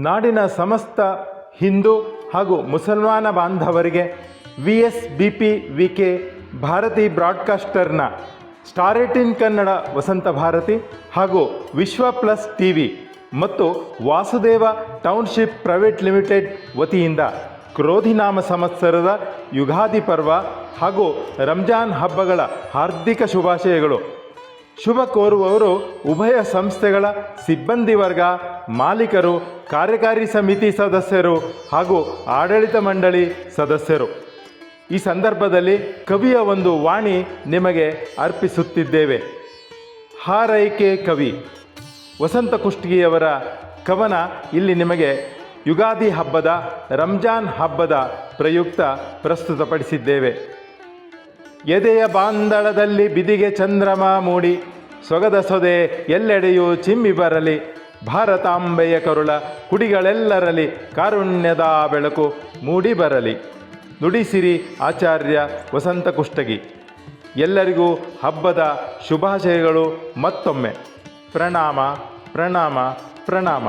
ನಾಡಿನ ಸಮಸ್ತ ಹಿಂದೂ ಹಾಗೂ ಮುಸಲ್ಮಾನ ಬಾಂಧವರಿಗೆ VSBP-VK ಭಾರತಿ ಬ್ರಾಡ್ಕಾಸ್ಟರ್ನ ಸ್ಟಾರ್ 18 ಕನ್ನಡ ವಸಂತ ಭಾರತಿ ಹಾಗೂ ವಿಶ್ವ ಪ್ಲಸ್ TV ಮತ್ತು ವಾಸುದೇವ ಟೌನ್ಶಿಪ್ ಪ್ರೈವೇಟ್ ಲಿಮಿಟೆಡ್ ವತಿಯಿಂದ ಕ್ರೋಧಿನಾಮ ಸಂವತ್ಸರದ ಯುಗಾದಿ ಪರ್ವ ಹಾಗೂ ರಂಜಾನ್ ಹಬ್ಬಗಳ ಹಾರ್ದಿಕ ಶುಭಾಶಯಗಳು. ಶುಭ ಕೋರುವವರು ಉಭಯ ಸಂಸ್ಥೆಗಳ ಸಿಬ್ಬಂದಿ ವರ್ಗ, ಮಾಲೀಕರು, ಕಾರ್ಯಕಾರಿ ಸಮಿತಿ ಸದಸ್ಯರು ಹಾಗೂ ಆಡಳಿತ ಮಂಡಳಿ ಸದಸ್ಯರು. ಈ ಸಂದರ್ಭದಲ್ಲಿ ಕವಿಯ ಒಂದು ವಾಣಿ ನಿಮಗೆ ಅರ್ಪಿಸುತ್ತಿದ್ದೇವೆ. ಹಾರೈಕೆ ಕವಿ ವಸಂತ ಕುಷ್ಟಗಿಯವರ ಕವನ ಇಲ್ಲಿ ನಿಮಗೆ ಯುಗಾದಿ ಹಬ್ಬದ, ರಂಜಾನ್ ಹಬ್ಬದ ಪ್ರಯುಕ್ತ ಪ್ರಸ್ತುತಪಡಿಸಿದ್ದೇವೆ. ಎದೆಯ ಬಾಂದಳದಲ್ಲಿ ಬಿದಿಗೆ ಚಂದ್ರಮ ಮೂಡಿ, ಸೊಗದ ಸೊದೆ ಎಲ್ಲೆಡೆಯೂ ಚಿಮ್ಮಿ ಬರಲಿ. ಭಾರತಾಂಬೆಯ ಕರುಳ ಕುಡಿಗಳೆಲ್ಲರಲ್ಲಿ ಕಾರುಣ್ಯದ ಬೆಳಕು ಮೂಡಿ ಬರಲಿ. ನುಡಿಸಿರಿ ಆಚಾರ್ಯ ವಸಂತ ಕುಷ್ಟಗಿ. ಎಲ್ಲರಿಗೂ ಹಬ್ಬದ ಶುಭಾಶಯಗಳು. ಮತ್ತೊಮ್ಮೆ ಪ್ರಣಾಮ ಪ್ರಣಾಮ ಪ್ರಣಾಮ.